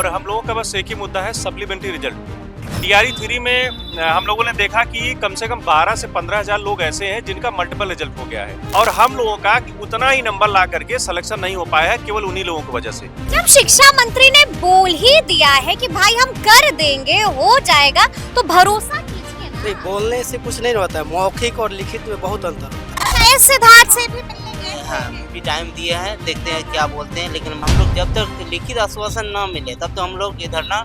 और हम लोगों का बस एक ही मुद्दा है, सप्लीमेंट्री रिजल्ट। टीआरई 3 में हम लोगों ने देखा कि कम से कम 12 से 15,000 लोग ऐसे हैं जिनका मल्टीपल रिजल्ट हो गया है और हम लोगों का उतना ही नंबर ला करके सिलेक्शन नहीं हो पाया है केवल उन्हीं लोगों की वजह से। जब शिक्षा मंत्री ने बोल ही दिया है कि भाई हम कर देंगे, हो जाएगा, तो भरोसा कीजिए ना। नहीं, बोलने से कुछ नहीं होता है, मौखिक और लिखित में बहुत अंतर होता है। अच्छा, इस सिद्धार्थ से भी मिलने गए हाँ, भी टाइम दिया है, देखते हैं क्या बोलते हैं। लेकिन हम लोग जब तक लिखित आश्वासन न मिले तब तो हम लोग ये धरना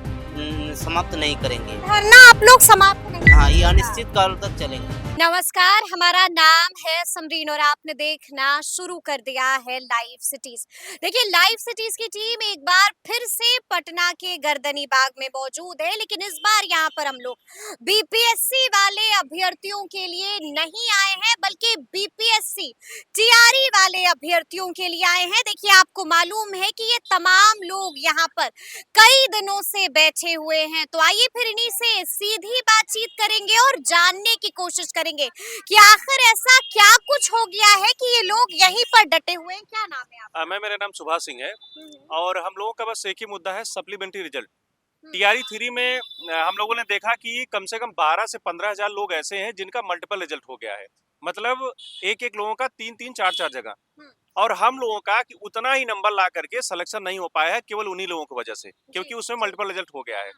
समाप्त नहीं करेंगे। धरना आप लोग समाप्त नहीं। हाँ, ये अनिश्चित काल तक चलेंगे। नमस्कार, हमारा नाम है समरीन और आपने देखना शुरू कर दिया है लाइव सिटीज। देखिए, लाइव सिटीज की टीम एक बार फिर से पटना के गर्दनी बाग में मौजूद है, लेकिन इस बार यहाँ पर हम लोग बीपीएससी वाले अभ्यर्थियों के लिए नहीं आए हैं, बल्कि बीपीएससी टीआरई वाले अभ्यर्थियों के लिए आए हैं। देखिए, आपको मालूम है कि ये तमाम लोग यहाँ पर कई दिनों से बैठे हुए हैं, तो आइए फिर इन्हीं से सीधी बातचीत करेंगे और जानने की कोशिश करेंगे कि आखिर ऐसा क्या कुछ हो गया है कि ये लोग यहीं पर डटे हुए हैं। क्या नाम है आपका? मेरा नाम सुभाष सिंह है और हम लोगों का बस एक ही मुद्दा है, सप्लीमेंट्री रिजल्ट। टीआरई 3 में हम लोगों ने देखा कि कम से कम 12 से 15,000 लोग ऐसे हैं जिनका मल्टीपल रिजल्ट हो गया है, मतलब एक लोगों का 3-3, 4-4 जगह और हम लोगों का कि उतना ही नंबर ला करके सिलेक्शन नहीं हो पाया है केवल उन्हीं लोगों की वजह से, क्योंकि उसमें मल्टीपल रिजल्ट हो गया है।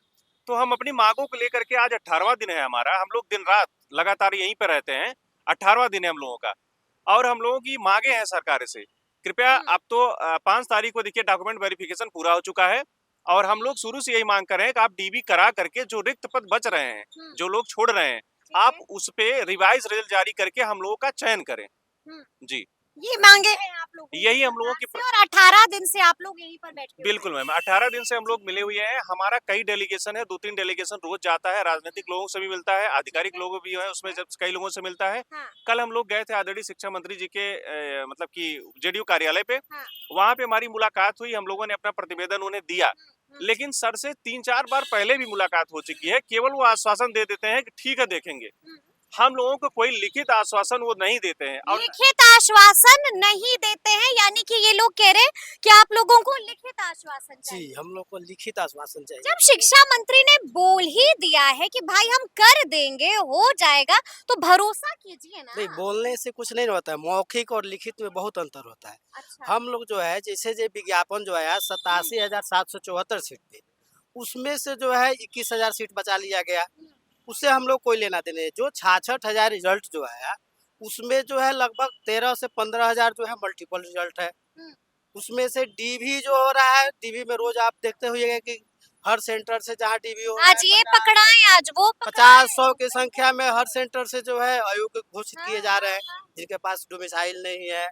तो हम अपनी मांगों को लेकर के आज 18वां दिन है हमारा, हम लोग दिन रात लगातार यहीं पे रहते हैं। 18वां दिन है हम लोगों का और हम लोगों की मांगे हैं सरकार से, कृपया अब तो 5 तारीख को देखिए डॉक्यूमेंट वेरिफिकेशन पूरा हो चुका है और हम लोग शुरू से यही मांग कर रहे हैं कि आप डीबी करा करके जो रिक्त पद बच रहे हैं, जो लोग छोड़ रहे हैं, आप उस पे रिवाइज रिजल्ट जारी करके हम लोगों का चयन करें। जी, ये मांगे हैं आप लोगों की यही हम लोगों की और 18 दिन से आप लोग यहीं पर बैठे हुए हैं। बिल्कुल मैम, 18 दिन से हम लोग मिले हुए हैं। हमारा कई डेलीगेशन है, 2-3 डेलीगेशन रोज जाता है, राजनीतिक लोगों से भी मिलता है, आधिकारिक लोग भी है उसमें, जब कई लोगों से मिलता है। हाँ। कल हम लोग गए थे आदरणीय शिक्षा मंत्री जी के मतलब कि जेडीयू कार्यालय पे, हाँ। वहाँ पे हमारी मुलाकात हुई, हम लोगों ने अपना प्रतिवेदन उन्हें दिया, लेकिन सर से 3-4 बार पहले भी मुलाकात हो चुकी है, केवल वो आश्वासन दे देते हैं कि ठीक है देखेंगे। हम लोगों को कोई लिखित आश्वासन वो नहीं देते हैं और लिखित आश्वासन नहीं देते हैं, यानी कि ये लोग कह रहे हैं कि आप लोगों को लिखित आश्वासन चाहिए। जी, हम लोग को लिखित आश्वासन चाहिए। जब शिक्षा मंत्री ने बोल ही दिया है कि भाई हम कर देंगे, हो जाएगा, तो भरोसा कीजिए ना। नहीं, बोलने से कुछ नहीं होता है, मौखिक और लिखित में बहुत अंतर होता है। अच्छा। हम लोग जो है, जैसे जो विज्ञापन जो आया 87,774 सीट पे, उसमें से जो है 21,000 सीट बचा लिया गया, उससे हम लोग कोई लेना देना नहीं। जो 66,000 रिजल्ट जो आया, उसमें जो है लगभग 13 से 15,000 जो है मल्टीपल रिजल्ट है। उसमें से डीवी जो हो रहा है, डीवी में रोज आप देखते होइएगा कि हर सेंटर से जहाँ डीवी हो रहा है, आज ये पकड़ाएं, आज वो 50-100 की संख्या में हर सेंटर से जो है अयोग्य घोषित किए जा रहे हैं, जिनके पास डोमिसाइल नहीं है,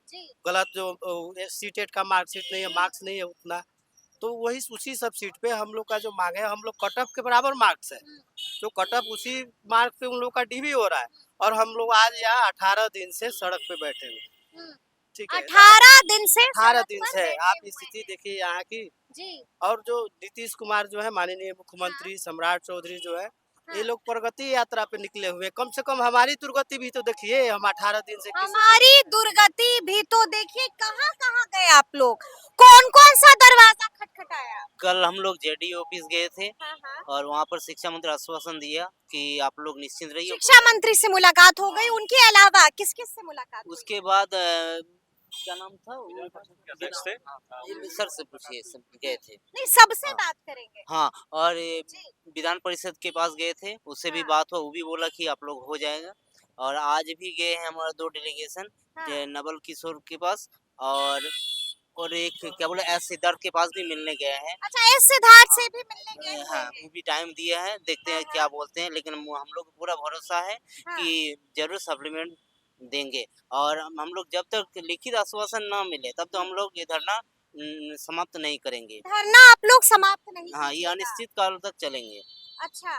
गलत जो सीटेट का मार्कशीट नहीं है, मार्क्स नहीं है उतना, तो वही उसी सब सीट पे हम लोग का जो मांग है, हम लोग कट ऑफ के बराबर मार्क्स है, तो कट ऑफ उसी मार्क पे उन लोग का डीवी हो रहा है और हम लोग आज यहाँ 18 दिन से सड़क पे बैठे हुए। ठीक है, 18 दिन से 18 सड़क दिन पर से बैठे आप हुए स्थिति हैं। देखिए यहाँ की। जी। और जो नीतीश कुमार जो है माननीय मुख्यमंत्री सम्राट चौधरी जो है, ये लोग प्रगति यात्रा पे निकले हुए, कम से कम हमारी दुर्गति भी तो देखिए, हम 18 दिन से हमारी दुर्गति भी तो देखिए, कहाँ कहाँ गए आप लोग, कौन कौन सा दरवाजा खटखटाया? कल हम लोग जेडीयू ऑफिस गए थे हाँ। और वहाँ पर शिक्षा मंत्री आश्वासन दिया कि आप लोग निश्चिंत रहिए। शिक्षा मंत्री से मुलाकात हो गई, उनके अलावा किस किस से मुलाकात हुई? उसके बाद क्या नाम था अध्यक्ष थे। सर से पूछिए, सब गए थे। नहीं, सबसे हाँ। बात करेंगे। हाँ, और जी। विधान परिषद के पास गए थे, उससे भी हाँ। बात हुआ, वो भी बोला कि आप लोग हो जाएगा। और आज भी गए हैं हमारा 2 डेलीगेशन, हाँ। नवल किशोर के पास और एक क्या बोले एस सिद्धार्थ के पास भी मिलने गए हैं। अच्छा, इस सिद्धार्थ से भी मिलने गए हुए हाँ, हैं। वो भी टाइम दिया है, देखते हैं क्या बोलते हैं, लेकिन हम लोग को पूरा भरोसा है हाँ। कि जरूर सप्लीमेंट देंगे। और हम लोग जब तक लिखित आश्वासन ना मिले तब तो हम लोग ये धरना समाप्त नहीं करेंगे। धरना आप लोग समाप्त नहीं हाँ, ये कीजिएगा। अनिश्चित काल तक चलेंगे। अच्छा।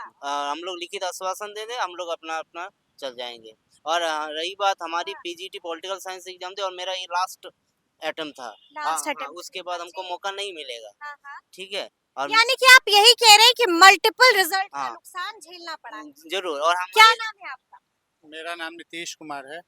हम लोग लिखित आश्वासन दे दें, हम लोग अपना अपना चल जाएंगे। और रही बात हमारी पीजीटी पॉलिटिकल साइंस एग्जाम थे और मेरा ये लास्ट अटेम्प्ट था। Last attempt. उसके बाद हमको मौका नहीं मिलेगा। हाँ। ठीक है, और यानी कि आप यही कह रहे हैं कि मल्टीपल रिजल्ट का हाँ। नुकसान झेलना पड़ा है। जरूर। और क्या नाम है आपका? मेरा नाम नीतीश कुमार है।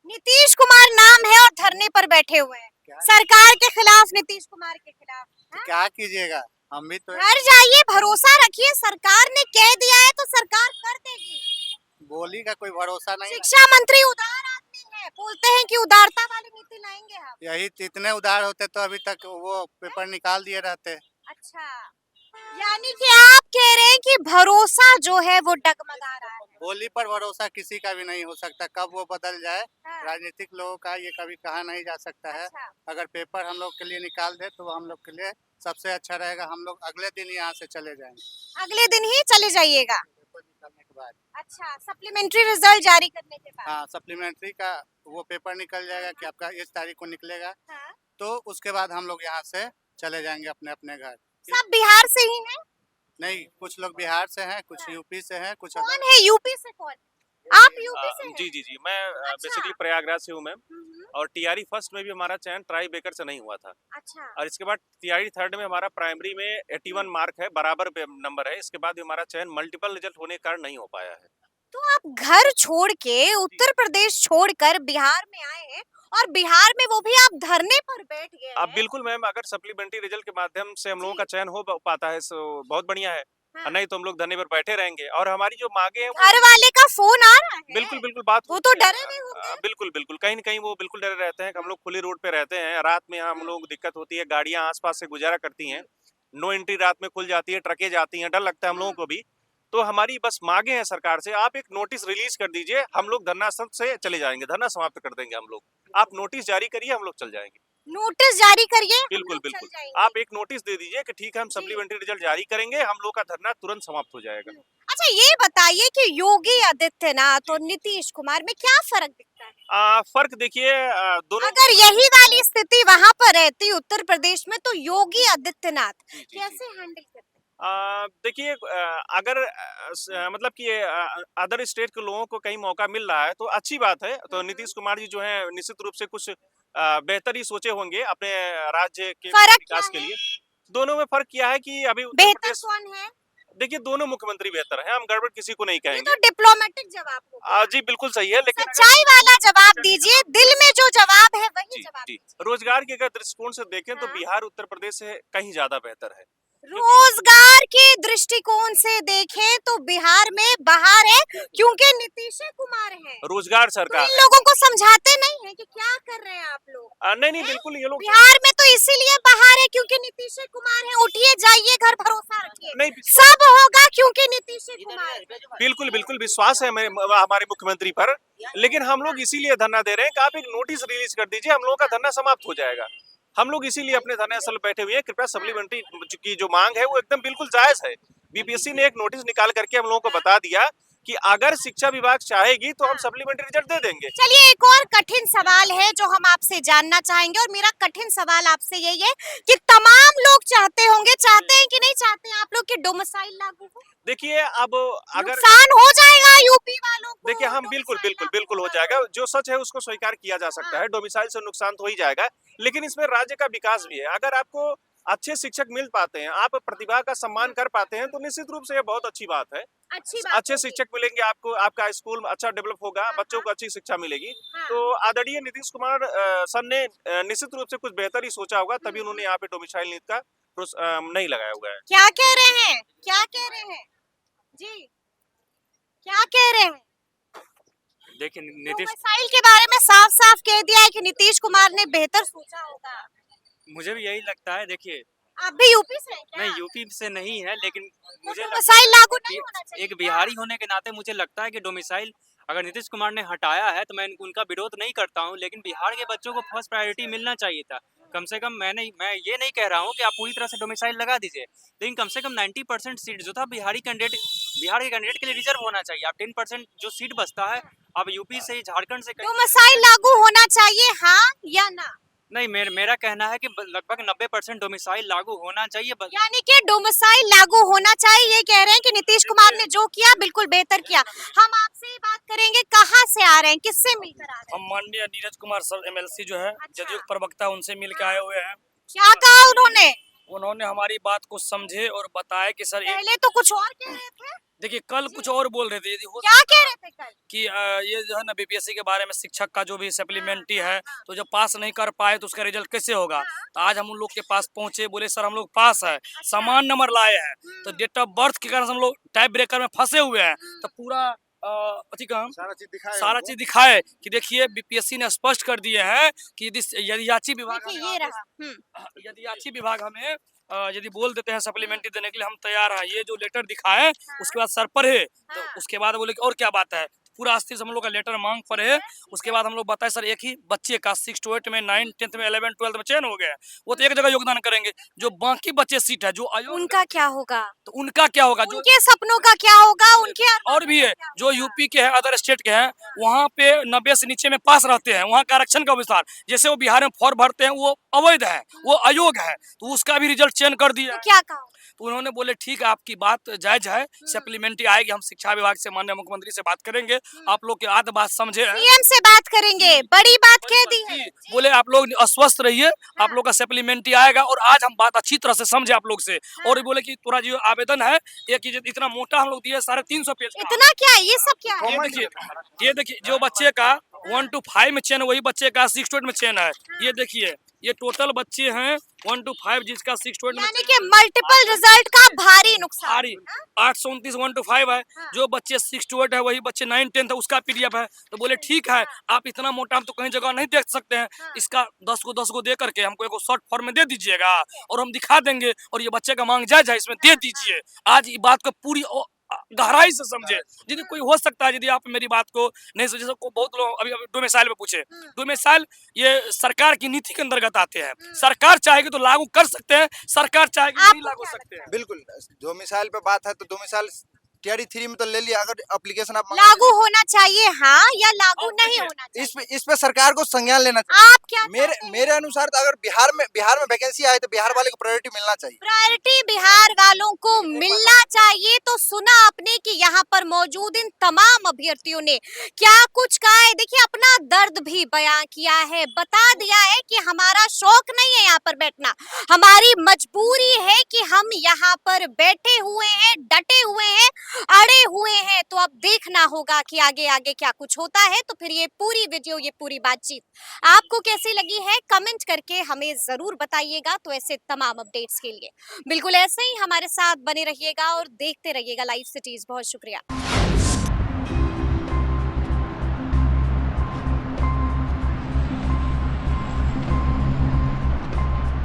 नीतीश कुमार नाम है और धरने पर बैठे हुए हैं, सरकार के खिलाफ, नीतीश कुमार के खिलाफ। तो क्या कीजिएगा, हम भी तो घर जाइए, भरोसा रखिए, सरकार ने कह दिया है तो सरकार कर देगी। बोली का कोई भरोसा नहीं। शिक्षा मंत्री उदार आदमी है, बोलते हैं कि उदारता वाली नीति लाएंगे हम। यही इतने उदार होते तो अभी तक वो पेपर निकाल दिए रहते। अच्छा, यानी कि आप कह रहे हैं कि भरोसा जो है वो डगमगा रहा है। बोली पर भरोसा किसी का भी नहीं हो सकता, कब वो बदल जाए। हाँ, राजनीतिक लोगों का ये कभी कहा नहीं जा सकता है। अच्छा, अगर पेपर हम लोग के लिए निकाल दे तो वो हम लोग के लिए सबसे अच्छा रहेगा। हम लोग अगले दिन यहाँ से चले जाएंगे अगले दिन ही चले जाइएगा। पेपर निकलने के बाद। अच्छा, सप्लीमेंट्री रिजल्ट जारी करने के बाद। हाँ, सप्लीमेंट्री का वो पेपर निकल जाएगा कि आपका इस तारीख को निकलेगा, हाँ, तो उसके बाद हम लोग यहाँ से चले जाएंगे अपने अपने घर। सब बिहार से ही हैं? नहीं, कुछ लोग बिहार से हैं, कुछ यूपी से हैं, कुछ कौन है यूपी से, कौन? आप यूपी से हैं? जी मैं अच्छा। बेसिकली प्रयागराज से हूँ मैम। हम्म, और टीआरई फर्स्ट में भी हमारा चयन ट्राई बेकर से नहीं हुआ था। अच्छा, और इसके बाद टीआरई थर्ड में हमारा प्राइमरी में 81 मार्क है, बराबर नंबर है। इसके बाद भी हमारा चयन मल्टीपल रिजल्ट होने के कारण नहीं हो पाया है। तो आप घर छोड़ के, उत्तर प्रदेश छोड़कर बिहार में आए हैं और बिहार में वो भी आप धरने पर बैठ गए अब हैं। बिल्कुल मैम, अगर सप्लीमेंट्री रिजल्ट के माध्यम से हम लोगों जी। का चयन हो पाता है तो बहुत बढ़िया है। हाँ। और नहीं तो हम लोग धरने पर बैठे रहेंगे। और हमारी जो मांगे हैं घर वाले का फोन आ रहा है? बिल्कुल बिल्कुल बात वो होती तो है। डरे हुए होंगे। बिल्कुल बिल्कुल, कहीं न कहीं वो बिल्कुल डरे रहते हैं कि हम लोग खुली रोड पे रहते हैं। रात में यहाँ हम लोग दिक्कत होती है, गाड़ियाँ आस-पास से गुज़ारा करती हैं। नो एंट्री रात में खुल जाती है, ट्रकें जाती हैं, डर लगता है हम लोगों को भी। तो हमारी बस माँगे हैं सरकार से, आप एक नोटिस रिलीज़ कर दीजिए, हम लोग धरना स्थल से चले जाएँगे, धरना समाप्त कर देंगे हम लोग। आप नोटिस जारी करिए, हम लोग चल जाएँगे। नोटिस जारी करिए, हम बिल्कुल, लोग चल बिल्कुल। जाएंगे। आप एक नोटिस दे दीजिए कि ठीक है हम जी। सप्लीमेंट्री रिजल्ट जारी करेंगे, हम लोग का धरना तुरंत समाप्त हो जाएगा। अच्छा, ये बताइए कि योगी आदित्यनाथ और नीतीश कुमार में क्या फर्क दिखता है? फ़र्क देखिए दोनों अगर यही वाली स्थिति वहां पर रहती उत्तर प्रदेश में तो योगी आदित्यनाथ जी। कैसे हैंडल करते? देखिए अगर मतलब कि अदर स्टेट के लोगों को कहीं मौका मिल रहा है तो अच्छी बात है। तो नीतीश कुमार जी जो है निश्चित रूप से कुछ बेहतर ही सोचे होंगे अपने राज्य के फर्क विकास क्या के है? लिए। दोनों में फ़र्क क्या है कि अभी उत्तर बेहतर प्रदेश कौन है? देखिए दोनों मुख्यमंत्री बेहतर हैं, हम गड़बड़ किसी को नहीं ये कहेंगे। तो डिप्लोमेटिक जवाब हो गया। जी बिल्कुल सही है, लेकिन अगर सच्चाई वाला जवाब दीजिए, दिल में जो जवाब है वही जी, जवाब जी। दीजिए। रोजगार के अगर दृष्टिकोण से देखें तो हाँ। बिहार उत्तर प्रदेश से कहीं ज़्यादा बेहतर है। रोजगार के दृष्टिकोण से देखें तो बिहार में बाहर है क्योंकि नीतीश कुमार है। रोजगार तो सरकार इन है। लोगों को समझाते नहीं है कि क्या कर रहे हैं आप लोग? नहीं बिल्कुल ये लोग बिहार में तो इसीलिए बाहर है क्योंकि नीतीश कुमार है। उठिए जाइए घर, भरोसा रखिए, नहीं सब होगा क्योंकि नीतीश कुमार है। बिल्कुल बिल्कुल विश्वास है हमारे मुख्यमंत्री पर। लेकिन हम लोग इसीलिए धरना दे रहे हैं कि आप एक नोटिस रिलीज कर दीजिए, हम लोगों का धरना समाप्त हो जाएगा। हम लोग इसीलिए अपने धरना स्थल बैठे हुए हैं। कृपया सप्लीमेंट्री की जो मांग है वो एकदम बिल्कुल जायज है। बीपीएससी ने एक नोटिस निकाल करके हम लोगों को बता दिया कि अगर शिक्षा विभाग चाहेगी तो हम सप्लीमेंट्री रिजल्ट दे देंगे। चलिए, एक और कठिन सवाल है जो हम आपसे जानना चाहेंगे और मेरा कठिन सवाल आपसे यही है कि तमाम लोग चाहते होंगे, चाहते हैं कि नहीं चाहते हैं आप लोग कि डोमिसाइल लागू हो? देखिए अब अगर नुकसान हो जाएगा यूपी वालों को। देखिए हम बिल्कुल डोमिसाइल बिल्कुल लागू बिल्कुल हो होगा जाएगा। तो। जो सच है उसको स्वीकार किया जा सकता है। डोमिसाइल से नुकसान तो ही जाएगा, लेकिन इसमें राज्य का विकास भी है। अगर आपको अच्छे शिक्षक मिल पाते हैं, आप प्रतिभा का सम्मान कर पाते हैं तो निश्चित रूप से ये बहुत अच्छी बात है। अच्छी बात अच्छे होगी। शिक्षक मिलेंगे आपको, आपका स्कूल अच्छा डेवलप होगा, हाँ, बच्चों को अच्छी शिक्षा मिलेगी। हाँ। तो आदरणीय नीतीश कुमार सर ने निश्चित रूप से कुछ बेहतर ही सोचा होगा, तभी उन्होंने यहाँ पे डोमिसाइल नीति का नहीं लगाया हुआ है। क्या कह रहे हैं? क्या कह रहे हैं? जी, क्या कह रहे हैं? देखिए नीतीश, डोमिसाइल के बारे में साफ-साफ कह दिया है कि नीतीश कुमार ने बेहतर सोचा होगा। मुझे भी यही लगता है। देखिए आप भी यूपी से हैं क्या? नहीं, यूपी से नहीं है, लेकिन तो मुझे लगता डोमिसाइल लागू नहीं है होना कि चाहिए एक क्या? बिहारी होने के नाते मुझे लगता है कि डोमिसाइल अगर नीतीश कुमार ने हटाया है तो मैं उनका विरोध नहीं करता हूं, लेकिन बिहार के बच्चों को फर्स्ट प्रायोरिटी मिलना चाहिए था। कम से कम मैं ये नहीं कह रहा हूं कि आप पूरी तरह से डोमिसाइल लगा दीजिए, लेकिन कम से कम 90% सीट जो था बिहार के कैंडिडेट के लिए रिजर्व होना चाहिए। आप 10% जो सीट बचता है आप यूपी से झारखंड से डोमिसाइल लागू होना चाहिए, हाँ या ना? नहीं, मेरा कहना है कि लगभग 90% डोमिसाइल लागू होना चाहिए। यानी कि डोमिसाइल लागू होना चाहिए। ये कह रहे हैं कि नीतीश कुमार ने जो किया बिल्कुल बेहतर किया। हम आपसे ही बात करेंगे, कहाँ से आ रहे हैं, किससे मिलकर आ रहे हैं? हम माननीय नीरज कुमार सर एमएलसी जो है अच्छा। जदयू के प्रवक्ता, उनसे मिल के आए हुए हैं। क्या कहा उन्होंने? उन्होंने हमारी बात को समझे और बताया कि सर पहले तो कुछ और कह रहे थे, देखिए कल कुछ और बोल रहे थे, यदि हो क्या कह रहे थे कल? कि ये जो है ना बीपीएससी के बारे में शिक्षक का जो भी सप्लीमेंट्री है, तो जब पास नहीं कर पाए तो उसका रिजल्ट कैसे होगा। तो आज हम उन लोग के पास पहुंचे, बोले सर हम लोग पास है, समान नंबर लाए हैं, तो डेट ऑफ बर्थ के कारण हम लोग टाइप ब्रेकर में फंसे हुए हैं। तो पूरा सारा चीज दिखाए कि देखिए बीपीएससी ने स्पष्ट कर दिए हैं कि यदि याची विभाग देखिए ये रहा। यदि याची विभाग हमें यदि बोल देते हैं सप्लीमेंट्री देने के लिए, हम तैयार हैं। ये जो लेटर दिखाए उसके बाद सर पर है, तो उसके बाद बोले कि और क्या बात है, पूरा अस्थिर से हम लोग का लेटर मांग पर है। उसके बाद हम लोग बताए सर एक ही बच्चे का 6 to 8 में 9, 10th में 11, 12 में चयन हो गया है, वो तो एक जगह योगदान करेंगे। जो बाकी बच्चे सीट है जो आयोग, उनका क्या होगा? तो उनका क्या होगा, जो उनके सपनों का क्या होगा? उनके और भी है जो यूपी के हैं, अदर स्टेट के हैं, वहाँ पे 90 से नीचे में पास रहते हैं, वहाँ का आरक्षण का विस्तार, जैसे वो बिहार में फॉर्म भरते हैं वो अवैध है, वो अयोग है, तो उसका भी रिजल्ट चयन कर दिया। तो क्या कहा? तो उन्होंने बोले ठीक है आपकी बात जायज है, सप्लीमेंट्री आएगी, हम शिक्षा विभाग से माननीय मुख्यमंत्री से बात करेंगे, आप लोग की आध बात समझे हैं। सीएम से बात करेंगे, बड़ी बात कह दी है। बोले आप लोग अस्वस्थ रहिए, आप लोग का सप्लीमेंट्री आएगा, और आज हम बात अच्छी तरह से समझे आप लोग से। और बोले कि पूरा जो आवेदन है एक इतना मोटा हम लोग दिए 350 पेज का। इतना क्या है? ये सब क्या है? ये देखिए जो बच्चे का 1 to 5 में चयन, वही बच्चे का 6 to 8 में चयन है। ये देखिए ये टोटल बच्चे हैं 1 to 5 जिसका 6 to 8 में यानी कि मल्टीपल रिजल्ट का भारी नुकसान। भारी 829 1 to 5 है। जो बच्चे 6 to 8 है वही बच्चे 9, 10 है, उसका पीडीएफ है। तो बोले ठीक है, आप इतना मोटा हम तो कहीं जगह नहीं देख सकते हैं, इसका 10 को दे करके हमको एक शॉर्ट फॉर्म में दे दीजिएगा और हम दिखा देंगे, और ये बच्चे का मांग जायज है, इसमें दे दीजिए। आज ये बात को पूरी गहराई से समझे। यदि कोई हो सकता है, यदि आप मेरी बात को नहीं समझे, सबको बहुत लोग अभी डोमिसाइल में पूछे, डोमिसाइल ये सरकार की नीति के अंतर्गत आते हैं। सरकार चाहेगी तो लागू कर सकते हैं, सरकार चाहेगी नहीं लागू सकते हैं। बिल्कुल डोमिसाइल पे बात है तो डोमिसाइल टीआरई 3 में तो ले लिया, अगर एप्लीकेशन आप लागू होना चाहिए हाँ, या लागू नहीं होना चाहिए? इस पे सरकार को संज्ञान लेना चाहिए। आप क्या मेरे अनुसार तो अगर बिहार में वैकेंसी आए तो बिहार वाले को प्रायोरिटी मिलना चाहिए। प्रायोरिटी बिहार वालों को मिलना चाहिए। तो सुना आपने कि यहाँ पर मौजूद इन तमाम अभ्यर्थियों ने क्या कुछ कहा है। देखिए अपना दर्द भी बयां किया है, बता दिया है कि हमारा शौक नहीं है यहाँ पर बैठना, हमारी मजबूरी है कि हम यहाँ पर बैठे हुए हैं, डटे हुए हैं, अड़े हुए हैं। तो अब देखना होगा कि आगे आगे क्या कुछ होता है। तो फिर ये पूरी वीडियो, ये पूरी बातचीत आपको कैसी लगी है, कमेंट करके हमें जरूर बताइएगा। तो ऐसे तमाम अपडेट्स के लिए बिल्कुल ऐसे ही हमारे साथ बने रहिएगा और देखते रहिएगा लाइव सिटीज। बहुत शुक्रिया।